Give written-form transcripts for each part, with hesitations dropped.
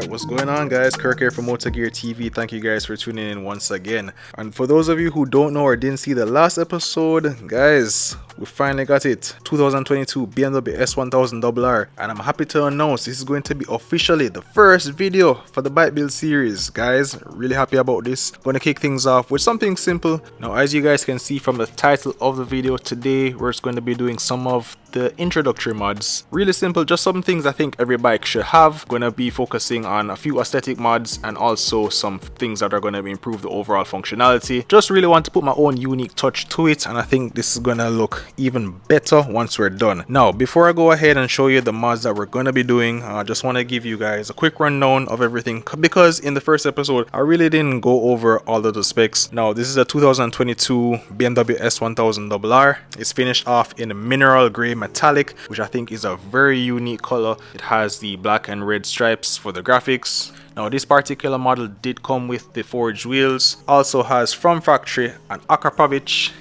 Alright, what's going on, guys? Kirk here from MotoGear TV. Thank you guys for tuning in once again. And for those of you who don't know or didn't see the last episode, guys, we finally got it. 2022 BMW S1000RR. And I'm happy to announce this is going to be officially the first video for the bike build series. Guys, really happy about this. Gonna kick things off with something simple. Now, as you guys can see from the title of the video, today we're just going to be doing some of the introductory mods. Really simple, just some things I think every bike should have. Gonna be focusing on a few aesthetic mods and also some things that are gonna improve the overall functionality. Just really want to put my own unique touch to it, and I think this is gonna look even better once we're done. Now, before I go ahead and show you the mods that we're gonna be doing, I just want to give you guys a quick rundown of everything, because in the first episode I really didn't go over all of the specs. Now, this is a 2022 BMW S1000RR. It's finished off in a mineral gray metallic, which I think is a very unique color. It has the black and red stripes for the graphics. Now, this particular model did come with the forged wheels. Also has from factory an Akrapovic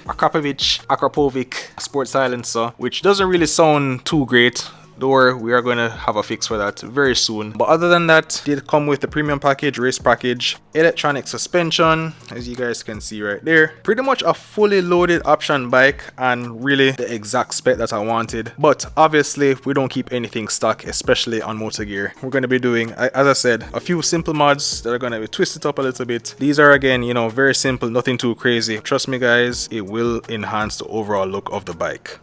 sport silencer, which doesn't really sound too great. Though we are going to have a fix for that very soon. But other than that, did come with the premium package, race package, electronic suspension, as you guys can see right there. Pretty much a fully loaded option bike, and really the exact spec that I wanted. But obviously we don't keep anything stuck, especially on MotoGear. We're going to be doing, as I said, a few simple mods that are going to be twisted up a little bit. These are, again, you know, very simple, nothing too crazy. Trust me, guys, it will enhance the overall look of the bike.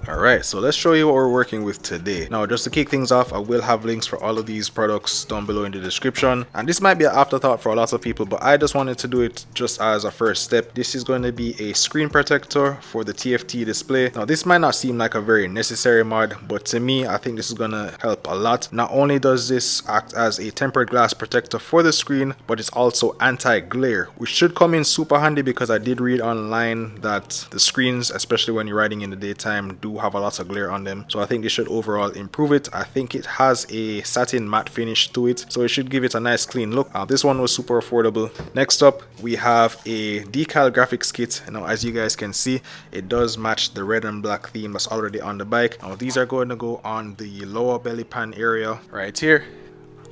Alright, so let's show you what we're working with today. Now, just to kick things off, I will have links for all of these products down below in the description. And this might be an afterthought for a lot of people, but I just wanted to do it just as a first step. This is going to be a screen protector for the TFT display. Now, this might not seem like a very necessary mod, but to me, I think this is going to help a lot. Not only does this act as a tempered glass protector for the screen, but it's also anti-glare, which should come in super handy, because I did read online that the screens, especially when you're riding in the daytime, do have a lot of glare on them. So I think this should overall improve it. I think it has a satin matte finish to it, so it should give it a nice clean look. This one was super affordable. Next up, we have a decal graphics kit. Now, as you guys can see, it does match the red and black theme that's already on the bike. Now, these are going to go on the lower belly pan area right here,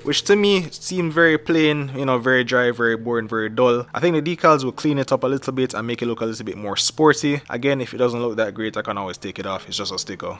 which to me seemed very plain, you know, very dry, very boring, very dull. I think the decals will clean it up a little bit and make it look a little bit more sporty. Again, if it doesn't look that great, I can always take it off. It's just a sticker.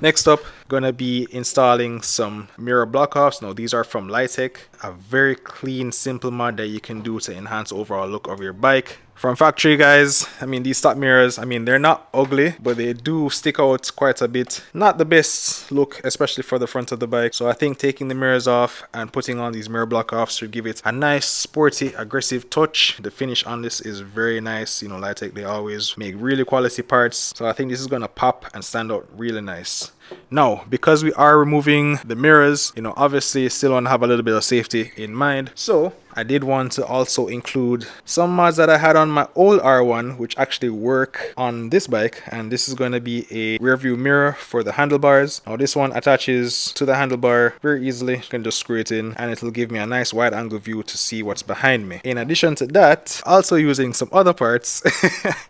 Next up, gonna be installing some mirror block offs. Now, these are from Litech, a very clean, simple mod that you can do to enhance the overall look of your bike. From factory, guys. I mean, these stock mirrors, I mean, they're not ugly, but they do stick out quite a bit. Not the best look, especially for the front of the bike. So I think taking the mirrors off and putting on these mirror block offs should give it a nice, sporty, aggressive touch. The finish on this is very nice. You know, Litech, they always make really quality parts. So I think this is gonna pop and stand out really nice. Now, because we are removing the mirrors, you know, obviously still want to have a little bit of safety in mind. So I did want to also include some mods that I had on my old R1, which actually work on this bike. And this is going to be a rear view mirror for the handlebars. Now, this one attaches to the handlebar very easily. You can just screw it in and it'll give me a nice wide angle view to see what's behind me. In addition to that, also using some other parts,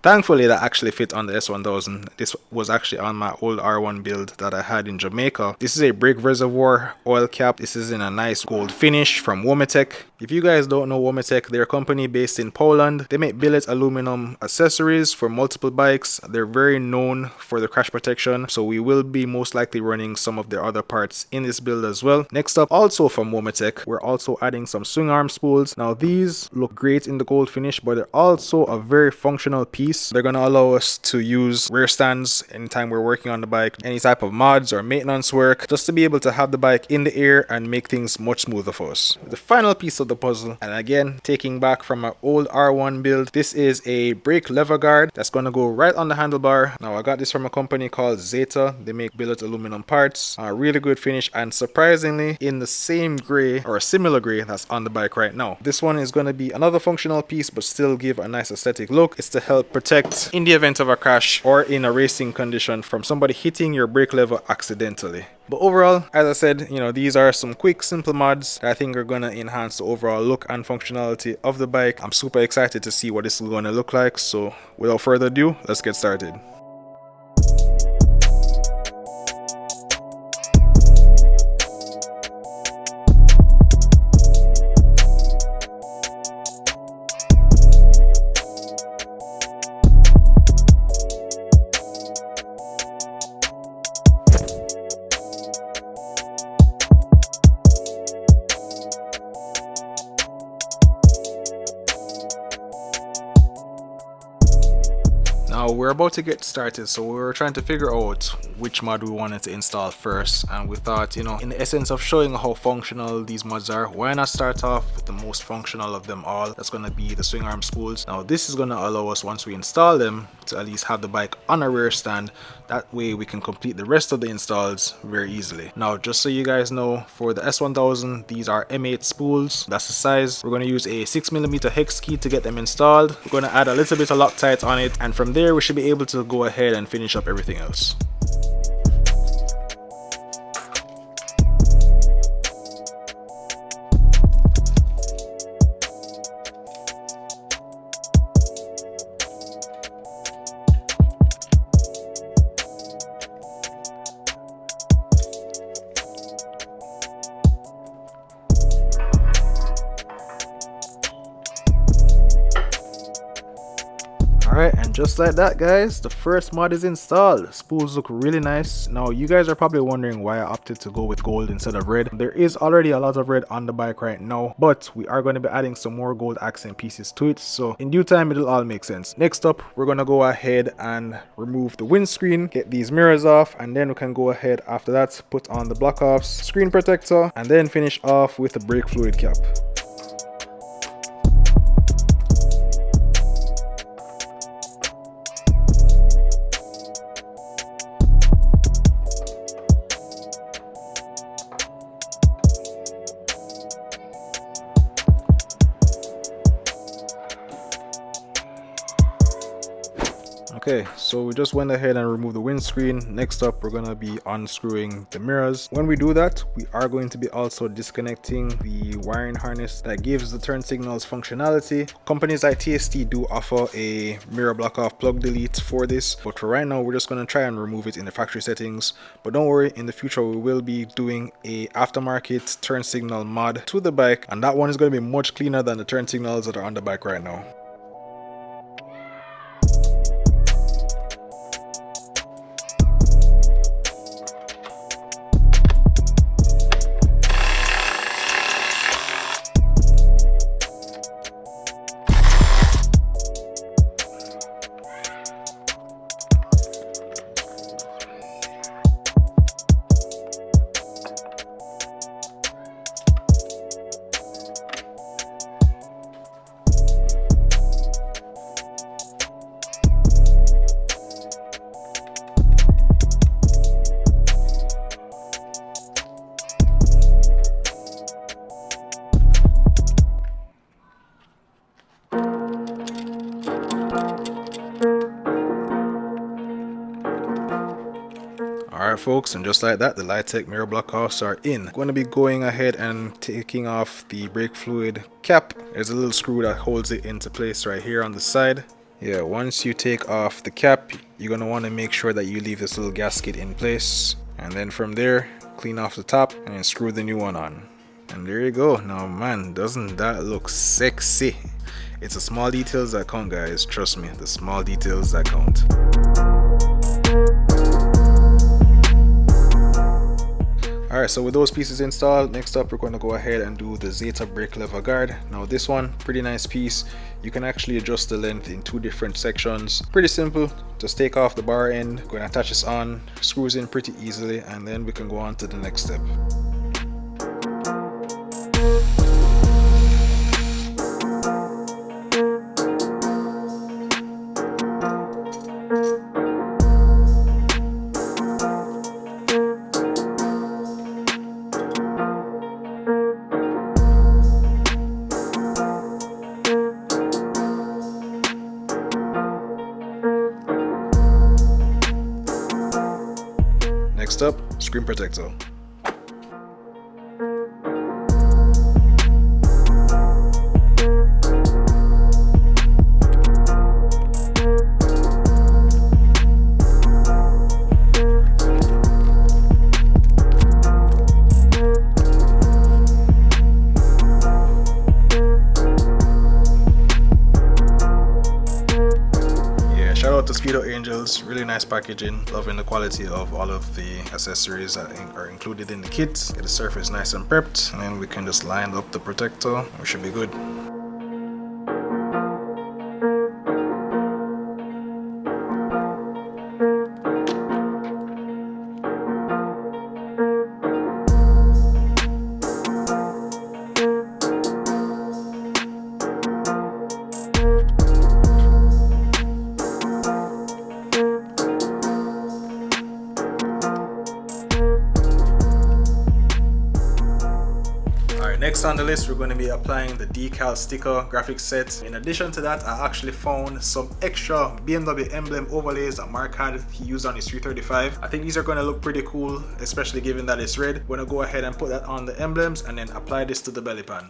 thankfully that actually fit on the S1000. This was actually on my old R1 build that I had in Jamaica. This is a brake reservoir oil cap. This is in a nice gold finish from Wometech. If you guys don't know Wometech, they're a company based in Poland. They make billet aluminum accessories for multiple bikes. They're very known for the crash protection, so we will be most likely running some of their other parts in this build as well. Next up, also from Wometech, we're also adding some swing arm spools. Now, these look great in the gold finish, but they're also a very functional piece. They're going to allow us to use rear stands anytime we're working on the bike, any type of mods or maintenance work, just to be able to have the bike in the air and make things much smoother for us. The final piece of the puzzle, and again, taking back from my old R1 build, this is a brake lever guard that's going to go right on the handlebar. Now, I got this from a company called Zeta. They make billet aluminum parts, a really good finish, and surprisingly in the same gray or a similar gray that's on the bike right now. This one is going to be another functional piece, but still give a nice aesthetic look. It's to help protect in the event of a crash or in a racing condition from somebody hitting your brake lever accidentally. But overall, as I said, you know, these are some quick, simple mods that I think are going to enhance the overall look and functionality of the bike. I'm super excited to see what this is going to look like. So without further ado, let's get started. Now we're about to get started, so we were trying to figure out which mod we wanted to install first, and we thought, you know, in the essence of showing how functional these mods are, why not start off with the most functional of them all? That's going to be the swing arm spools. Now this is going to allow us, once we install them, to at least have the bike on a rear stand. That way we can complete the rest of the installs very easily. Now just so you guys know, for the S1000, these are M8 spools. That's the size. We're going to use a 6mm hex key to get them installed. We're going to add a little bit of Loctite on it, and from there we should be able to go ahead and finish up everything else. Alright, and just like that, guys, the first mod is installed. Spools look really nice. Now you guys are probably wondering why I opted to go with gold instead of red. There is already a lot of red on the bike right now, but we are going to be adding some more gold accent pieces to it, so in due time it'll all make sense. Next up, we're going to go ahead and remove the windscreen, get these mirrors off, and then we can go ahead after that, put on the block offs, screen protector, and then finish off with the brake fluid cap. Okay, so we just went ahead and removed the windscreen. Next up, we're going to be unscrewing the mirrors. When we do that, we are going to be also disconnecting the wiring harness that gives the turn signals functionality. Companies like TST do offer a mirror block off plug delete for this, but for right now we're just going to try and remove it in the factory settings. But don't worry, in the future we will be doing a aftermarket turn signal mod to the bike, and that one is going to be much cleaner than the turn signals that are on the bike right now. Alright folks, and just like that, the Litec mirror block offs are in. I'm going to be going ahead and taking off the brake fluid cap. There's a little screw that holds it into place right here on the side. Yeah, once you take off the cap, you're going to want to make sure that you leave this little gasket in place. And then from there, clean off the top and then screw the new one on. And there you go. Now man, doesn't that look sexy? It's the small details that count, guys. Trust me, the small details that count. Alright, so with those pieces installed, next up we're going to go ahead and do the Zeta brake lever guard. Now this one, pretty nice piece. You can actually adjust the length in two different sections. Pretty simple. Just take off the bar end, go and attach this on, screws in pretty easily, and then we can go on to the next step. Next up, screen protector. Speedo Angels, really nice packaging. Loving the quality of all of the accessories that are included in the kit. Get the surface nice and prepped, and then we can just line up the protector. We should be good. Alright, next on the list we're going to be applying the decal sticker graphics set. In addition to that, I actually found some extra BMW emblem overlays that Mark had he used on his 335. I think these are going to look pretty cool, especially given that it's red. We're going to go ahead and put that on the emblems and then apply this to the belly pan.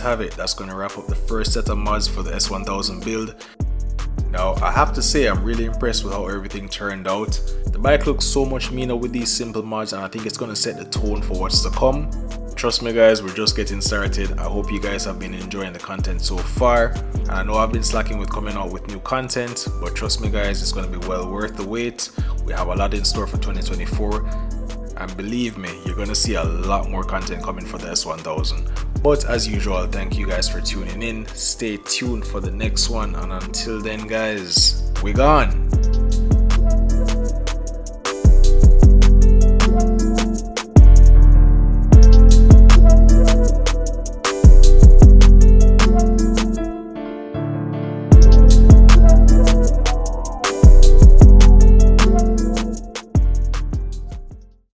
Have it. That's going to wrap up the first set of mods for the S1000 build. Now I have to say I'm really impressed with how everything turned out. The bike looks so much meaner with these simple mods, and I think it's going to set the tone for what's to come. Trust me guys, we're just getting started. I hope you guys have been enjoying the content so far, and I know I've been slacking with coming out with new content, but trust me guys, it's going to be well worth the wait. We have a lot in store for 2024. And believe me, you're going to see a lot more content coming for the S1000. But as usual, thank you guys for tuning in. Stay tuned for the next one. And until then guys, we gone.